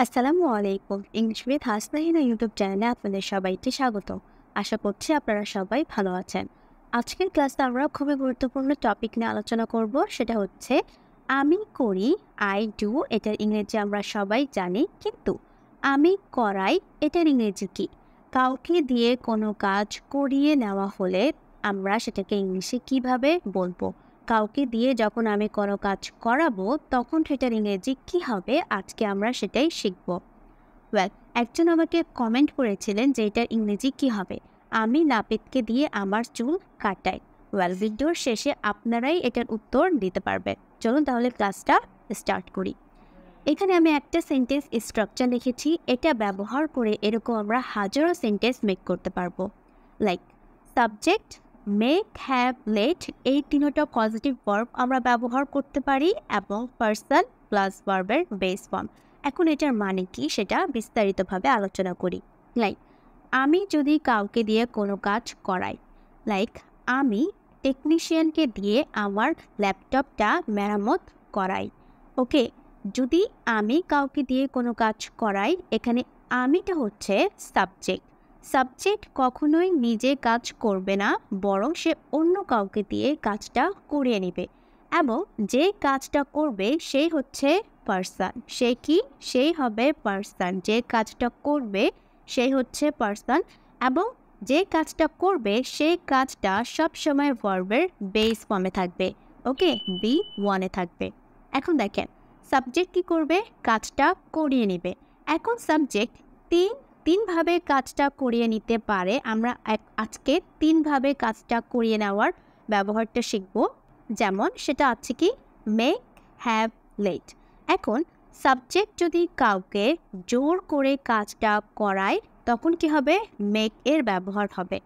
আসসালামু আলাইকুম। English with Hasnahina YouTube চ্যানেলে আপনাদের সবাইকে স্বাগত। আশা করছি আপনারা সবাই ভালো আছেন। আজকের ক্লাসে আমরা খুবই গুরুত্বপূর্ণ টপিক নিয়ে আলোচনা করব। সেটা হচ্ছে আমি করি, আই ডু। এটার ইংরেজি আমরা সবাই জানি, কিন্তু আমি করাই এটার ইংরেজি কী? কাউকে দিয়ে কোনো কাজ করিয়ে নেওয়া হলে আমরা সেটাকে ইংলিশে কিভাবে বলবো? কাউকে দিয়ে যখন আমি কোনো কাজ করাবো তখন সেটার ইংরেজি কী হবে? আজকে আমরা সেটাই শিখব। একজন আমাকে কমেন্ট করেছিলেন যে এটার ইংরেজি কী হবে? আমি নাপিতকে দিয়ে আমার চুল কাটাই। ভিডিওর শেষে আপনারাই এটার উত্তর দিতে পারবেন। চলুন তাহলে ক্লাসটা স্টার্ট করি। এখানে আমি একটা সেন্টেন্স স্ট্রাকচার লিখেছি। এটা ব্যবহার করে এরকম আমরা হাজারো সেন্টেন্স মেক করতে পারবো। Like subject, make, have, let, এই তিনটা পজিটিভ ভার্ব আমরা ব্যবহার করতে পারি এবং পার্সন প্লাস ভার্বের বেস ফর্ম। এখন এটার মানে কি সেটা বিস্তারিতভাবে আলোচনা করি। লাইক আমি যদি কাউকে দিয়ে কোনো কাজ করাই, লাইক আমি টেকনিশিয়ানকে দিয়ে আমার ল্যাপটপটা মেরামত করাই। ওকে, যদি আমি কাউকে দিয়ে কোনো কাজ করাই, এখানে আমিটা হচ্ছে সাবজেক্ট। সাবজেক্ট কখনোই নিজে কাজ করবে না, বরং সে অন্য কাউকে দিয়ে কাজটা করিয়ে নেবে এবং যে কাজটা করবে সেই হচ্ছে পার্সন। সে কি? সেই হবে পার্সন। যে কাজটা করবে সেই হচ্ছে পার্সন এবং যে কাজটা করবে সেই কাজটা সবসময় ভার্বের বেস ফর্মে থাকবে। ওকে, বি ওয়ানে থাকবে। এখন দেখেন সাবজেক্ট কী করবে? কাজটা করিয়ে নেবে। এখন সাবজেক্ট তিনভাবে কাজটা করিয়ে নিতে পারে। আমরা আজকে তিনভাবে কাজটা করিয়ে নেওয়ার ব্যবহারটা শিখব। যেমন সেটা আছে কি মেক, হ্যাভ, লেট। এখন সাবজেক্ট যদি কাউকে জোর করে কাজটা করায় তখন কি হবে? মেক এর ব্যবহার হবে।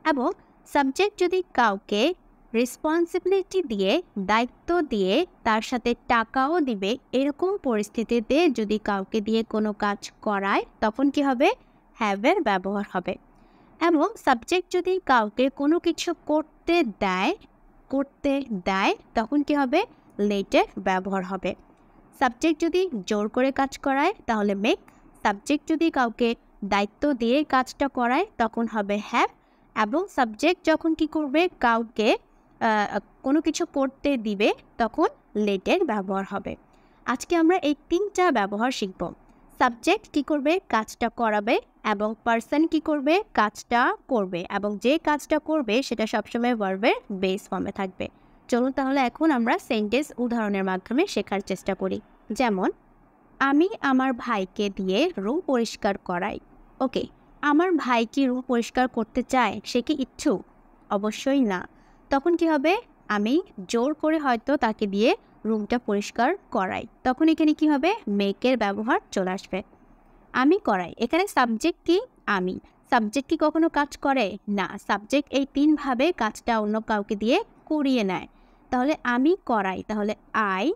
এবং সাবজেক্ট যদি কাউকে রেসপন্সিবিলিটি দিয়ে, দায়িত্ব দিয়ে, তার সাথে টাকাও দিবে, এরকম পরিস্থিতিতে যদি কাউকে দিয়ে কোনো কাজ করায় তখন কি হবে? হ্যাভের ব্যবহার হবে। এবং সাবজেক্ট যদি কাউকে কোনো কিছু করতে দেয় তখন কি হবে? লেটের ব্যবহার হবে। সাবজেক্ট যদি জোর করে কাজ করায় তাহলে মেক। সাবজেক্ট যদি কাউকে দায়িত্ব দিয়ে কাজটা করায় তখন হবে হ্যাভ। এবং সাবজেক্ট যখন কি করবে? কাউকে কোনো কিছু করতে দিবে তখন লেটের ব্যবহার হবে। আজকে আমরা এই তিনটা ব্যবহার শিখব। সাবজেক্ট কি করবে? কাজটা করাবে এবং পার্সন কি করবে? কাজটা করবে এবং যে কাজটা করবে সেটা সবসময় ভার্বের বেস ফর্মে থাকবে। চলুন তাহলে এখন আমরা সেন্টেন্স উদাহরণের মাধ্যমে শেখার চেষ্টা করি। যেমন আমি আমার ভাইকে দিয়ে রুম পরিষ্কার করাই। ওকে, আমার ভাই কি রুম পরিষ্কার করতে চায়? সে কি ইচ্ছুক? অবশ্যই না। তখন কি হবে? আমি জোর করে হয়তো তাকে দিয়ে রুমটা পরিষ্কার করাই। তখন এখানে কি হবে? মেকের ব্যবহার চলে আসবে। আমি করাই, এখানে সাবজেক্ট কি? আমি। সাবজেক্ট কি কখনো কাজ করে? না। সাবজেক্ট এই তিনভাবে কাজটা অন্য কাউকে দিয়ে করিয়ে নেয়। তাহলে আমি করাই, তাহলে আই।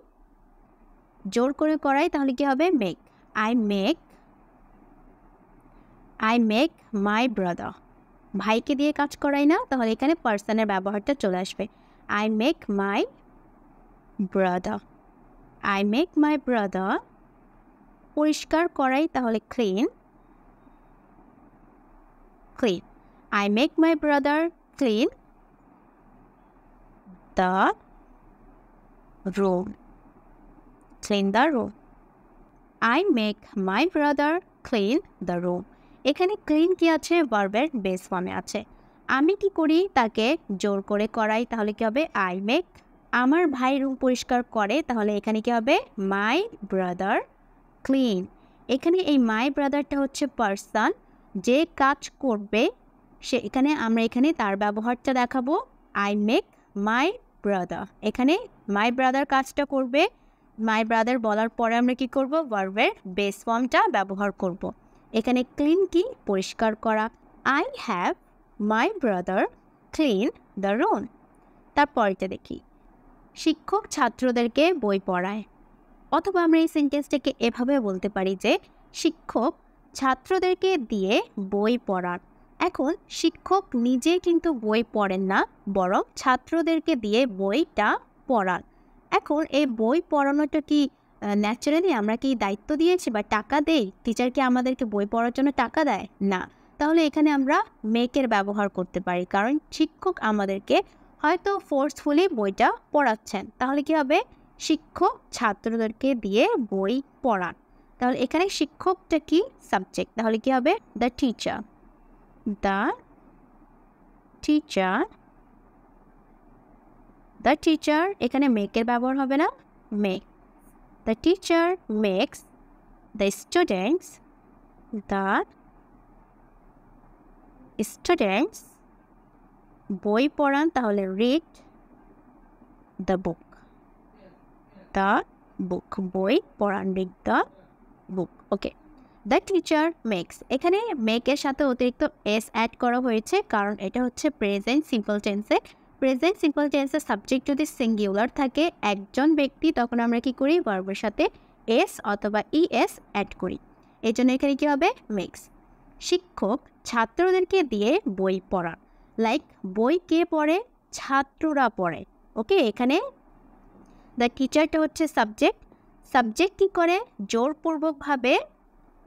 জোর করে করাই, তাহলে কি হবে? Make. I make my brother. ভাইকে দিয়ে কাজ করাই না, তাহলে এখানে পার্সনের ব্যবহারটা চলে আসবে। I make my brother. পরিষ্কার করাই, তাহলে clean. I make my brother clean the room. I make my brother clean the room. এখানে ক্লিন কি আছে? ভার্বের বেস ফর্মে আছে। আমি কি করি? তাকে জোর করে করাই, তাহলে কি হবে? I make. আমার ভাই রুম পরিষ্কার করে, তাহলে এখানে কি হবে? মাই ব্রাদার ক্লিন। এখানে এই মাই ব্রাদারটা হচ্ছে পার্সন। যে কাজ করবে সে, এখানে আমরা তার ব্যবহারটা দেখাবো। I make my brother. এখানে মাই ব্রাদার কাজটা করবে। মাই ব্রাদার বলার পরে আমরা কি করব? ভার্বের বেস ফর্মটা ব্যবহার করব। এখানে ক্লিন কি? পরিষ্কার করা। I have my brother clean the room. তারপরটা দেখি, শিক্ষক ছাত্রদেরকে বই পড়ায়। অথবা আমরা এই সেন্টেন্সটাকে এভাবে বলতে পারি যে শিক্ষক ছাত্রদেরকে দিয়ে বই পড়ান। এখন শিক্ষক নিজে কিন্তু বই পড়েন না, বরং ছাত্রদেরকে দিয়ে বইটা পড়ান। এখন এই বই পড়ানোটা কি ন্যাচারালি আমরা কি দায়িত্ব দিয়েছি বা টাকা দেই? টিচার কি আমাদেরকে বই পড়ার জন্য টাকা দেয়? না। তাহলে এখানে আমরা মেকের ব্যবহার করতে পারি, কারণ শিক্ষক আমাদেরকে হয়তো ফোর্সফুলি বইটা পড়াচ্ছেন। তাহলে কি হবে? শিক্ষক ছাত্রদেরকে দিয়ে বই পড়ান। তাহলে এখানে শিক্ষকটা কি? সাবজেক্ট। তাহলে কি হবে? The teacher. The teacher. The teacher এখানে মেকের ব্যবহার হবে না, make. The teacher makes the students বই পড়ান, তাহলে read the book. The book, বই পড়ান, read the book. Okay, the teacher makes, এখানে মেকের সাথে অতিরিক্ত এস অ্যাড করা হয়েছে, কারণ এটা হচ্ছে প্রেজেন্ট সিম্পল টেন্সে। প্রেজেন্ট সিম্পল টেন্সের সাবজেক্ট যদি সিঙ্গুলার থাকে, একজন ব্যক্তি, তখন আমরা কি করি? ভার্বের সাথে এস অথবা ইএস অ্যাড করি। এই জন্য এখানে কী হবে? মেক্স। শিক্ষক ছাত্রদেরকে দিয়ে বই পড়ান। লাইক বই কে পড়ে? ছাত্ররা পড়ে। ওকে, এখানে দ্য টিচারটা হচ্ছে সাবজেক্ট। সাবজেক্ট কী করে? জোরপূর্বকভাবে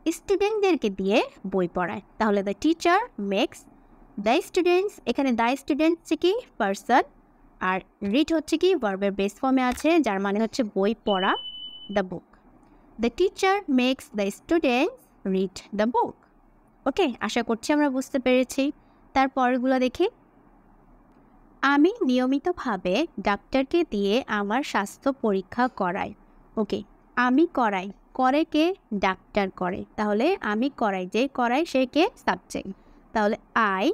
স্টুডেন্টদেরকে দিয়ে বই পড়ায়। তাহলে the teacher makes the students, এখানে দ্য স্টুডেন্টস কি? পার্সন। আর রিড হচ্ছে কি? ভার্বের বেস ফর্মে আছে, যার মানে হচ্ছে বই পড়া, the book. The teacher makes the students read the book. Okay, আশা করছি আমরা বুঝতে পেরেছি। তারপরগুলো দেখি। আমি নিয়মিতভাবে ডাক্তারকে দিয়ে আমার স্বাস্থ্য পরীক্ষা করাই। ওকে, আমি করাই, করে কে? ডাক্তার করে। তাহলে আমি করাই, যে করাই সে কে? সাবজেক্ট। তাহলে আই।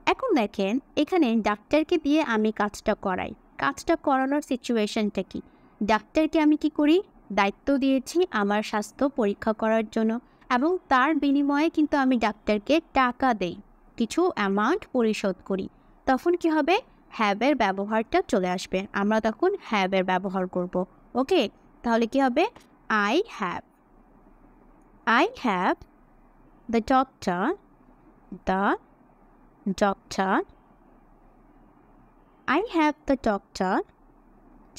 এখন দেখেন এখানে ডাক্তারকে দিয়ে আমি কাজটা করাই। কাজটা করানোর সিচুয়েশনটা কি? ডাক্তারকে আমি কি করি? দায়িত্ব দিয়েছি আমার স্বাস্থ্য পরীক্ষা করার জন্য, এবং তার বিনিময়ে কিন্তু আমি ডাক্তারকে টাকা দেই, কিছু অ্যামাউন্ট পরিশোধ করি। তখন কি হবে? হ্যাভের ব্যবহারটা চলে আসবে, আমরা তখন হ্যাভের ব্যবহার করব। ওকে, তাহলে কি হবে? I have the doctor I have the doctor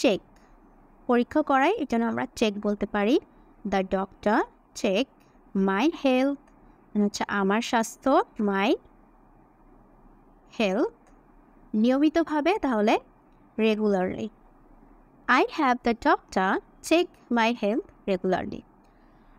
check, পরীক্ষা করাই, এই জন্য আমরা চেক বলতে পারি। The doctor check my health, হচ্ছে আমার স্বাস্থ্য, মাই হেলথ, নিয়মিতভাবে, তাহলে regularly. I have the doctor check my health regularly.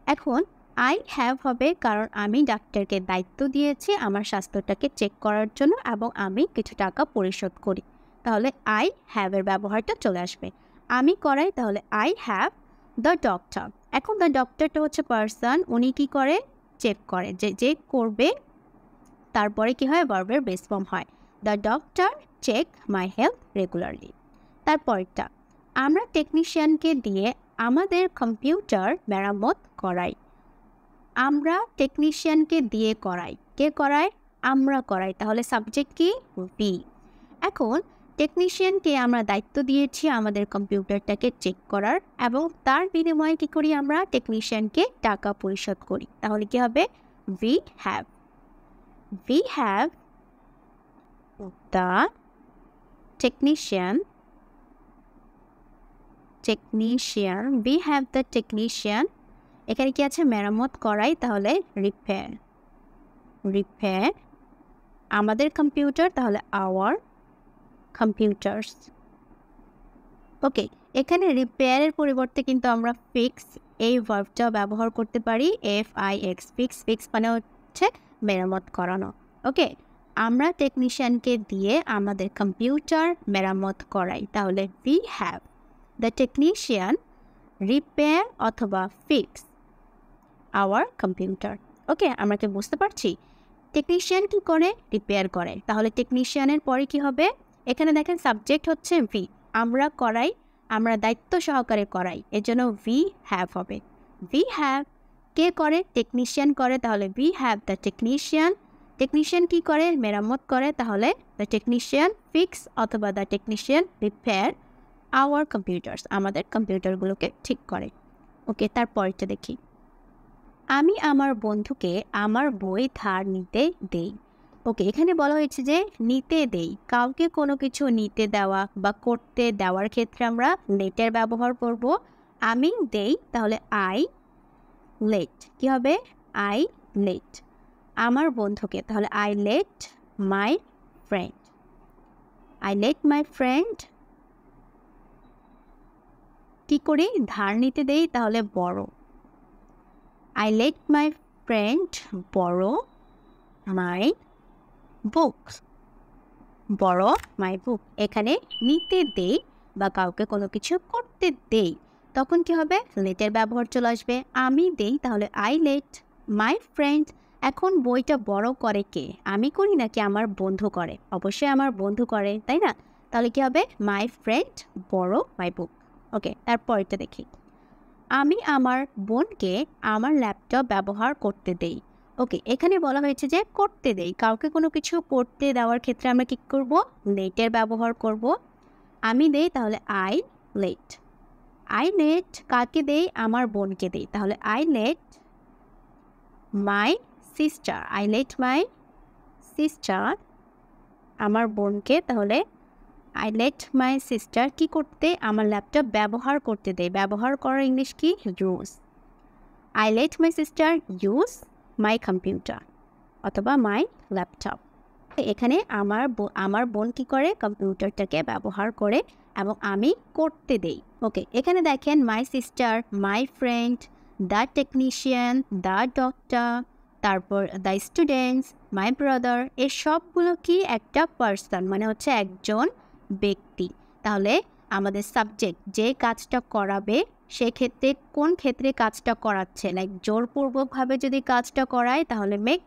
এখন আই হ্যাভ হবে, কারণ আমি ডাক্তারকে দায়িত্ব দিয়েছি আমার স্বাস্থ্যটাকে চেক করার জন্য, এবং আমি কিছু টাকা পরিশোধ করি। তাহলে আই হ্যাভের ব্যবহারটা চলে আসবে। আমি করাই, তাহলে আই হ্যাভ দ্য ডক্টর। এখন দ্য ডক্টরটা হচ্ছে পার্সন, উনি কি করে? চেক করে, যে করবে তারপরে কি হয়? ভার্বের বেস ফর্ম হয়। The doctor check my health regularly. তারপরটা, আমরা টেকনিশিয়ানকে দিয়ে আমাদের কম্পিউটার মেরামত করাই। আমরা টেকনিশিয়ানকে দিয়ে করাই, কে করায়? আমরা করাই। তাহলে সাবজেক্ট কি? বি। এখন টেকনিশিয়ানকে আমরা দায়িত্ব দিয়েছি আমাদের কম্পিউটারটাকে চেক করার, এবং তার বিনিময়ে কী করি? আমরা টেকনিশিয়ানকে টাকা পরিশোধ করি। তাহলে কি হবে? we have the technician, we have the technician, এখানে কি আছে? মেরামত করাই, তাহলে রিপেয়ার আমাদের কম্পিউটার, তাহলে আওয়ার কম্পিউটার্স। ওকে, এখানে রিপেয়ারের পরিবর্তে কিন্তু আমরা ফিক্স এই ভার্বটা ব্যবহার করতে পারি, FIX, ফিক্স মানে হচ্ছে মেরামত করানো। ওকে, আমরা টেকনিশিয়ানকে দিয়ে আমাদের কম্পিউটার মেরামত করাই, তাহলে we have the technician repair অথবা ফিক্স আওয়ার কম্পিউটার। ওকে, আমরা কি বুঝতে পারছি? টেকনিশিয়ান কি করে? রিপেয়ার করে। তাহলে টেকনিশিয়ানের পরে কি হবে? এখানে দেখেন সাবজেক্ট হচ্ছে ভি, আমরা করাই, আমরা দায়িত্ব সহকারে করাই, এর জন্য we have হবে। we have কে করে? টেকনিশিয়ান করে, তাহলে we have the technician। Technician কি করে? মেরামত করে, তাহলে the technician fix অথবা the technician repair our computers, আমাদের কম্পিউটারগুলোকে ঠিক করে। ওকে, তারপরটা দেখি। আমি আমার বন্ধুকে আমার বই ধার নিতে দেই। ওকে, এখানে বলা হয়েছে যে নিতে দেই, কাউকে কোনো কিছু নিতে দেওয়া বা করতে দেওয়ার ক্ষেত্রে আমরা লেটের ব্যবহার করব, আমি দেই তাহলে আই লেট কি হবে আই লেট আমার বন্ধুকে তাহলে I let my friend I let my friend কি করি ধার নিতে দেই তাহলে বড় আই লেট মাই ফ্রেন্ড বড় মাই বুক বড় মাই বুক এখানে নিতে দেই বা কাউকে কোনো কিছু করতে দেই তখন কি হবে লেটের ব্যবহার চলে আসবে আমি দেই তাহলে আই লেট মাই ফ্রেন্ড এখন বইটা বড় করে কে আমি করি নাকি আমার বন্ধু করে অবশ্যই আমার বন্ধু করে তাই না তাহলে কি হবে মাই ফ্রেন্ড বড় মাই বুক ওকে তারপরটা দেখি আমি আমার বোনকে আমার ল্যাপটপ ব্যবহার করতে দেই ওকে এখানে বলা হয়েছে যে করতে দেই কাউকে কোনো কিছু করতে দেওয়ার ক্ষেত্রে আমরা কী করব লেটের ব্যবহার করব আমি দেই তাহলে আই লেট কাকে দেই আমার বোনকে দেই তাহলে আই লেট মাই সিস্টার আমার বোনকে তাহলে আই লেট মাই সিস্টার কি করতে আমার ল্যাপটপ ব্যবহার করতে দেয় ব্যবহার করার ইংলিশ কি use I let my sister use my computer অথবা মাই ল্যাপটপ এখানে আমার বোন কি করে কম্পিউটারটাকে ব্যবহার করে এবং আমি করতে দেই ওকে এখানে দেখেন my sister my friend the technician the doctor তারপর দ্য স্টুডেন্টস মাই ব্রাদার এই সবগুলো কি একটা পার্সন মানে হচ্ছে একজন ব্যক্তি তাহলে আমাদের সাবজেক্ট যে কাজটা করাবে সেক্ষেত্রে কোন ক্ষেত্রে কাজটা করাচ্ছে লাইক জোরপূর্বকভাবে যদি কাজটা করায় তাহলে মেক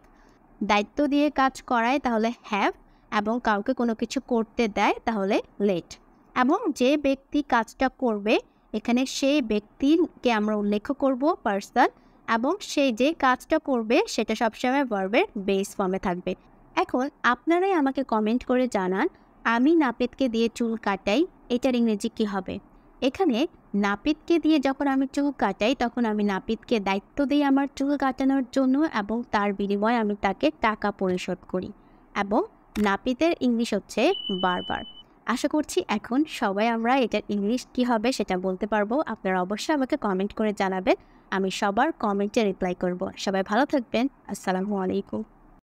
দায়িত্ব দিয়ে কাজ করায় তাহলে হ্যাভ এবং কাউকে কোনো কিছু করতে দেয় তাহলে লেট এবং যে ব্যক্তি কাজটা করবে এখানে সেই ব্যক্তিকে আমরা উল্লেখ করব পার্সন এবং সে যে কাজটা করবে সেটা সবসময় ভার্বের বেস ফর্মে থাকবে এখন আপনারাই আমাকে কমেন্ট করে জানান আমি নাপিতকে দিয়ে চুল কাটাই এটার ইংরেজি কী হবে এখানে নাপিতকে দিয়ে যখন আমি চুল কাটাই তখন আমি নাপিতকে দায়িত্ব দিই আমার চুল কাটানোর জন্য এবং তার বিনিময়ে আমি তাকে টাকা পরিশোধ করি এবং নাপিতের ইংলিশ হচ্ছে বারবার আশা করছি এখন সবাই আমরা এটার ইংলিশ কী হবে সেটা বলতে পারবো আপনারা অবশ্যই আমাকে কমেন্ট করে জানাবেন আমি সবার কমেন্টে রিপ্লাই করব সবাই ভালো থাকবেন আসসালামু আলাইকুম